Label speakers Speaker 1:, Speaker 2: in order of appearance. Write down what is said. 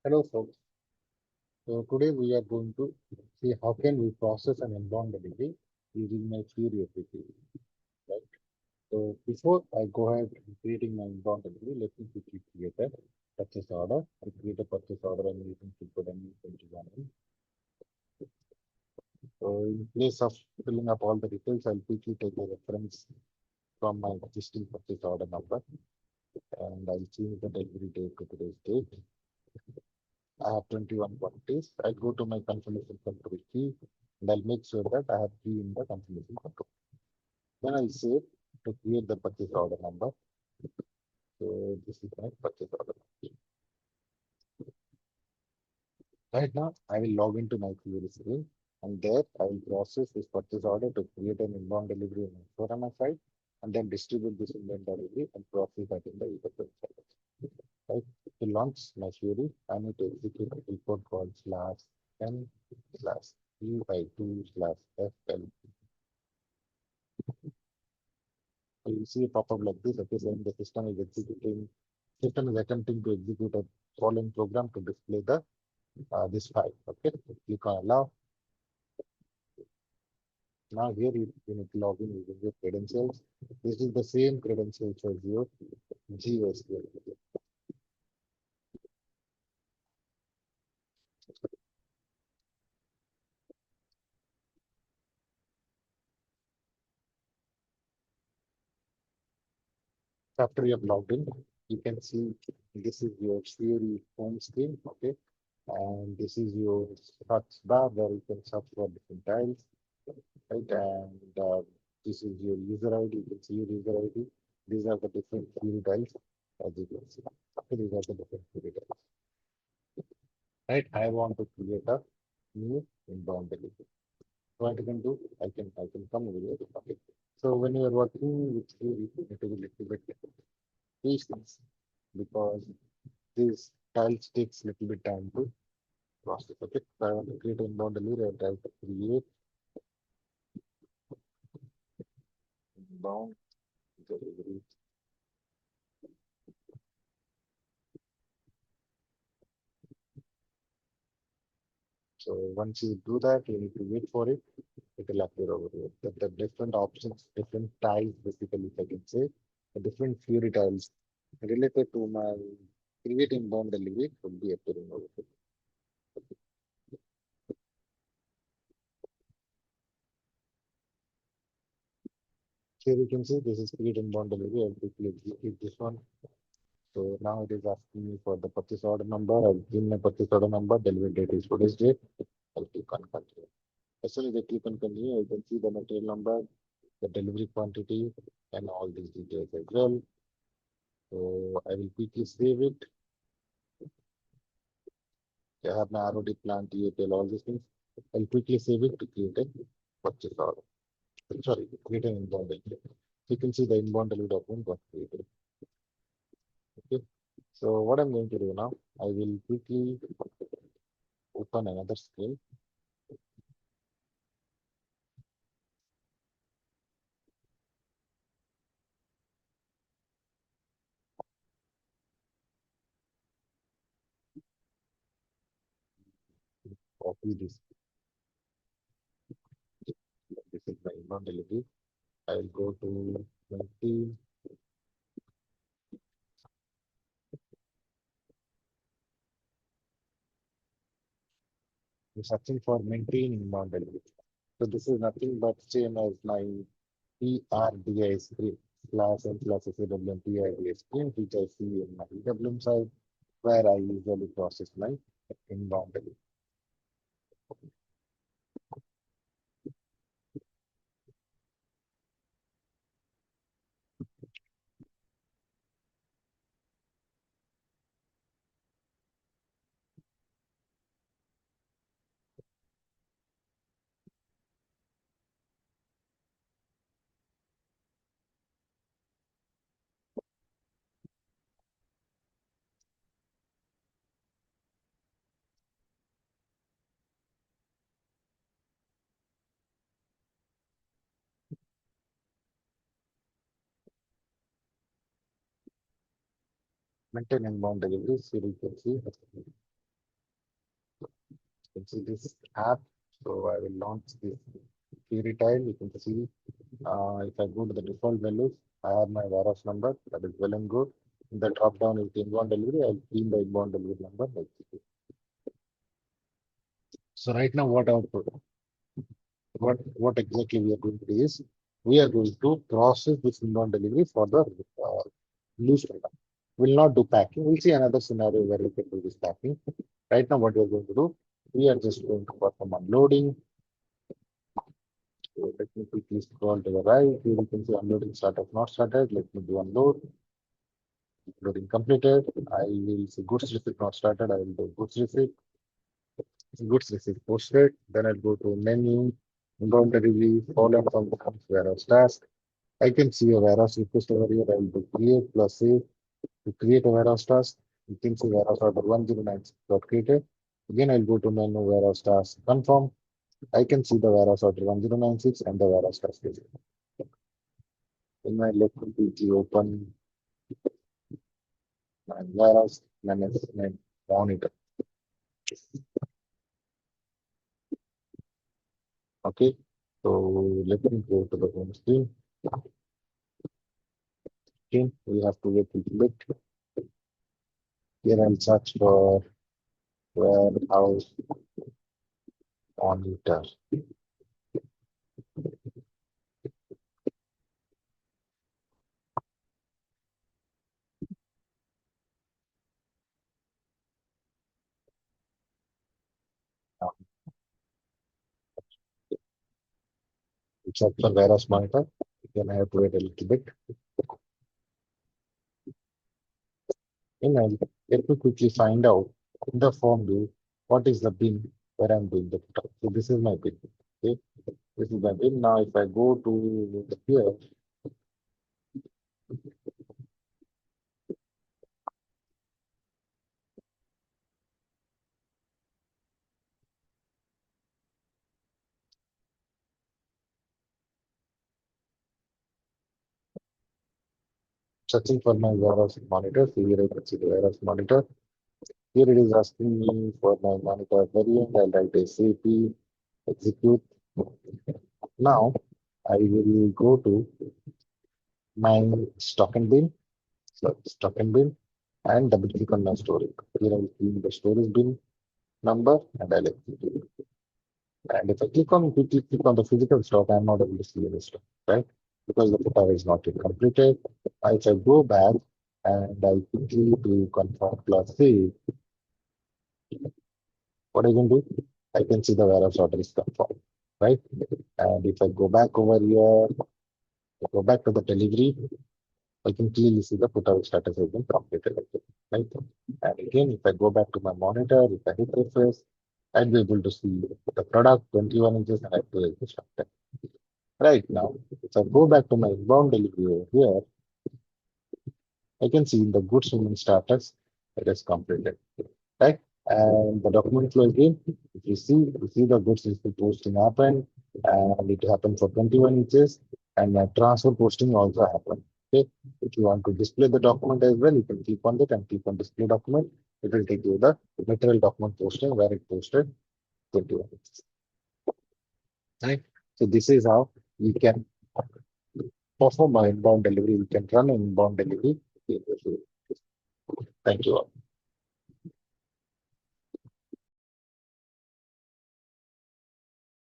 Speaker 1: Hello folks. So today we are going to see how can we process an inbound delivery using my Fiori application, right? So before I go ahead and creating my inbound delivery, let me quickly create a purchase order. I create a purchase order and using input and 21. So in place of filling up all the details, I'll quickly take a reference from my existing purchase order number and I'll change the delivery date to today's date. I have 21 quantities. I go to my confirmation control key and I'll make sure that I have key in the confirmation control. Then I'll save to create the purchase order number. So this is my purchase order. Right now, I will log into my Fiori screen and there I will process this purchase order to create an inbound delivery on my Forana side and then distribute this inbound delivery and process that in the EWM side. Right? To launch my Fiori, I need to execute a report called /n slash UI2 slash FL. So you see a pop-up like this, okay, saying the system is attempting to execute a following program to display the this file. Okay, so click on allow. Now here you need to log in using your credentials. This is the same credentials as your GSQL. After you have logged in, you can see this is your Fiori home screen. Okay, and this is your search bar where you can search for different tiles, right? And this is your user ID. You can see your user ID. These are the different field tiles as you can see. Okay, these are the different field tiles. Right? I want to create a new inbound delivery. What I can do, I can come over here. Okay. So when you are working with Fiori, you need to be little bit patient because these tiles takes little bit time to process. Okay. So I want to create an inbound delivery. I have to create inbound delivery. So once you do that, you need to wait for it. It will appear over here. The different options, different tiles, basically, if I can say, the different Fury tiles related to my creating bomb delivery will be appearing over here. Here you can see this is creating bomb delivery. I'll quickly execute this one. So now it is asking me for the purchase order number. I'll give my purchase order number. Delivery date is today's date. I'll click on continue. As soon as I click on continue, I can see the material number, the delivery quantity, and all these details as well. So I will quickly save it. I have my ROD plan, TAPL, all these things. I'll quickly save it to create a purchase order. Sorry, create an inbound delivery. You can see the inbound delivery document got created. Okay. So what I'm going to do now, I will quickly open another screen. Copy this. This is my inbound delivery. I'll go to 20. I'm searching for maintain inbound delivery. So this is nothing but same as my PRDI screen /n/SAWM PRDI screen, which I see in my EWM side, where I usually process my inbound delivery. Maintain inbound delivery, so you can see. You can see this app. So I will launch this Fiori tile. You can see if I go to the default values, I have my warehouse number. That is well and good. In the drop down is the inbound delivery. I'll key in the inbound delivery number. So right now, what exactly we are going to do is we are going to process this inbound delivery for the loose product. We'll not do packing. We'll see another scenario where we can do this packing. Right now, what we're going to do, we are just going to perform unloading. So let me quickly scroll to the right. Here you can see unloading startup not started. Let me do unload. Loading completed. I will see goods receipt not started. I will do goods receipt. Goods receipt posted. Then I'll go to menu, inbound delivery, following from the warehouse task. I can see a warehouse request over here. I will do create plus save to create a warehouse task. You can see warehouse order 1096 got created. Again, I'll go to menu warehouse task confirm. I can see the warehouse order 1096 and the warehouse task is in my left quickly open my warehouse management monitor. Okay, so let me go to the home screen. Okay, we have to wait a little bit. Here I'll search for warehouse monitor. Search for warehouse monitor. Then I have to wait a little bit. And let me quickly find out in the form view what is the bin where I'm doing the put. So this is my bin. Okay, this is my bin. Now if I go to here, searching for my warehouse monitor. So here I can see the warehouse monitor. Here it is asking me for my monitor variant. I'll write SAP execute. Now I will go to my stock and bin. So stock and bin and double click on my storage. Here I will see the storage bin number and I'll execute. And if I quickly click on the physical stock, I'm not able to see any stock, right? Because the footer is not yet completed. If I go back and I quickly do confirm plus save, what I can do? I can see the warehouse order is confirmed, right? And if I go back over here, go back to the delivery, I can clearly see the footer status has been completed, right? And again, if I go back to my monitor, if I hit refresh, I'll be able to see the product 21 inches and I have to extract. Right now, if I go back to my inbound delivery over here, I can see the goods movement status it is completed, right? And the document flow again, if you see the goods is posting happened, and it happened for 21 inches, and my transfer posting also happened. Okay, if you want to display the document as well, you can click on it and click on display document. It will take you the material document posting where it posted 21 inches. Right. So this is how you can perform an inbound delivery. We can run an inbound delivery. Thank you all.